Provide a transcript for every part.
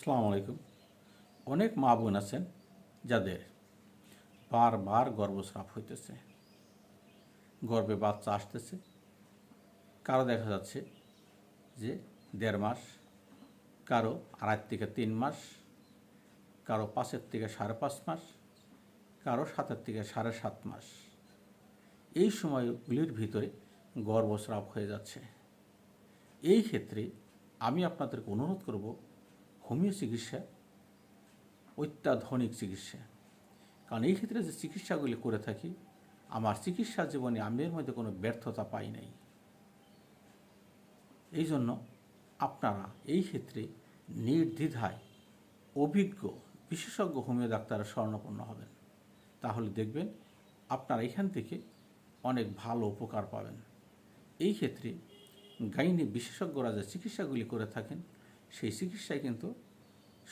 আসসালামু আলাইকুম। অনেক মা বোন আছেন যাদের বারবার গর্ভস্রাব হইতেছে, গর্ভে বাচ্চা আসতেছে। কারো দেখা যাচ্ছে যে 1.5 মাস, কারো 2.5 থেকে 3 মাস, কারো 5 থেকে 5.5 মাস, কারো 7 থেকে 7.5 মাস। এই সময়গুলির ভিতরে গর্ভস্রাব হয়ে যাচ্ছে। এই ক্ষেত্রে আমি আপনাদেরকে অনুরোধ করব, হোমিও চিকিৎসা অত্যাধুনিক চিকিৎসা। কারণ এই ক্ষেত্রে যে চিকিৎসাগুলি করে থাকি, আমার চিকিৎসা জীবনে আমি এর মধ্যে কোনো ব্যর্থতা পাই নাই। এই জন্য আপনারা এই ক্ষেত্রে নির্দ্বিধায় অভিজ্ঞ বিশেষজ্ঞ হোমিও ডাক্তারের শরণাপন্ন হবেন। তাহলে দেখবেন আপনারা এখান থেকে অনেক ভালো উপকার পাবেন। এই ক্ষেত্রে গাইনি বিশেষজ্ঞরা যে চিকিৎসাগুলি করে থাকেন, সেই চিকিৎসায় কিন্তু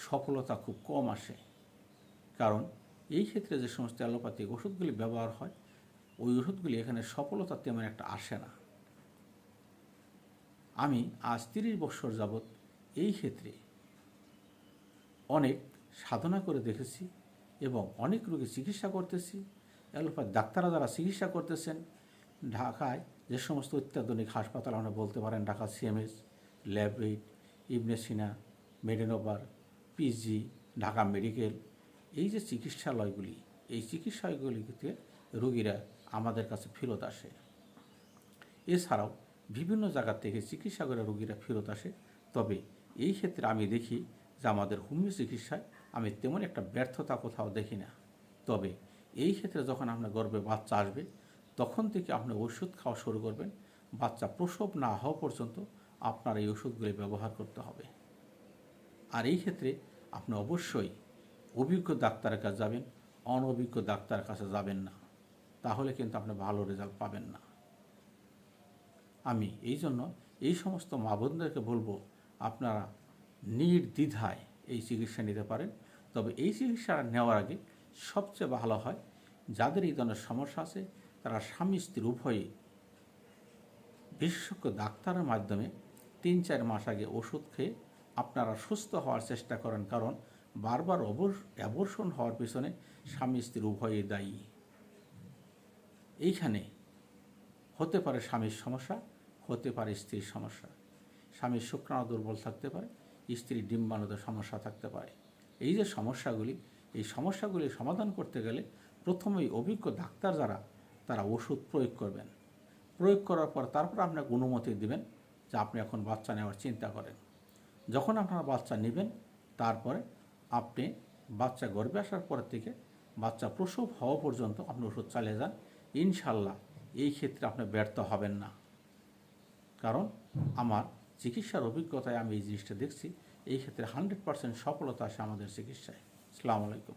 সফলতা খুব কম আসে। কারণ এই ক্ষেত্রে যে সমস্ত অ্যালোপ্যাথিক ওষুধগুলি ব্যবহার হয়, ওই ওষুধগুলি এখানে সফলতা তেমন একটা আসে না। আমি আজ 30 বছর যাবৎ এই ক্ষেত্রে অনেক সাধনা করে দেখেছি এবং অনেক রোগী চিকিৎসা করতেছি। অ্যালোপ্যাথি ডাক্তাররা যারা চিকিৎসা করতেছেন, ঢাকায় যে সমস্ত অত্যাধুনিক হাসপাতাল আমরা বলতে পারেন, ঢাকা সিএমএস, ল্যাবরেট, ইবনে সিনা, মেডিনোভার, পিজি, ঢাকা মেডিকেল, এই যে চিকিৎসালয়গুলি, এই চিকিৎসালয়গুলিতে রোগীরা আমাদের কাছে ফেরত আসে। এছাড়াও বিভিন্ন জায়গা থেকে চিকিৎসা করে রোগীরা ফেরত আসে। তবে এই ক্ষেত্রে আমি দেখি যে আমাদের হোমিও চিকিৎসায় আমি তেমন একটা ব্যর্থতা কোথাও দেখি না। তবে এই ক্ষেত্রে যখন আপনার গর্ভে বাচ্চা আসবে, তখন থেকে আপনি ওষুধ খাওয়া শুরু করবেন। বাচ্চা প্রসব না হওয়া পর্যন্ত আপনার এই ওষুধগুলি ব্যবহার করতে হবে। আর এই ক্ষেত্রে আপনি অবশ্যই অভিজ্ঞ ডাক্তারের কাছে যাবেন, অনভিজ্ঞ ডাক্তারের কাছে যাবেন না। তাহলে কিন্তু আপনি ভালো রেজাল্ট পাবেন না। আমি এই জন্য এই সমস্ত মা বোনদেরকে বলবো, আপনারা নির্দ্বিধায় এই চিকিৎসা নিতে পারেন। তবে এই চিকিৎসা নেওয়ার আগে সবচেয়ে ভালো হয়, যাদের এই ধরনের সমস্যা আছে তারা স্বামী স্ত্রী উভয়ই বিশেষজ্ঞ ডাক্তারের মাধ্যমে 3-4 মাস আগে ওষুধ খেয়ে আপনারা সুস্থ হওয়ার চেষ্টা করেন। কারণ বারবার অ্যাবর্শন হওয়ার পিছনে স্বামী স্ত্রী উভয়ই দায়ী। এইখানে হতে পারে স্বামীর সমস্যা, হতে পারে স্ত্রীর সমস্যা। স্বামীর শুক্রাণু দুর্বল থাকতে পারে, স্ত্রীর ডিম্বাণুতে সমস্যা থাকতে পারে। এই যে সমস্যাগুলি, এই সমস্যাগুলি সমাধান করতে গেলে প্রথমেই অভিজ্ঞ ডাক্তার যারা, তারা ওষুধ প্রয়োগ করবেন। প্রয়োগ করার পর তারপর আপনাকে অনুমতি দিবেন যে আপনি এখন বাচ্চা নেওয়ার চিন্তা করেন। যখন আপনারা বাচ্চা নেবেন, তারপরে আপনি বাচ্চা গর্ভে আসার পর থেকে বাচ্চা প্রসব হওয়া পর্যন্ত আপনি ওষুধ চালিয়ে যান। ইনশাল্লাহ এই ক্ষেত্রে আপনি ব্যর্থ হবেন না। কারণ আমার চিকিৎসার অভিজ্ঞতায় আমি এই জিনিসটা দেখছি, এই ক্ষেত্রে 100% সফলতা আসে আমাদের চিকিৎসায়। আসসালামু আলাইকুম।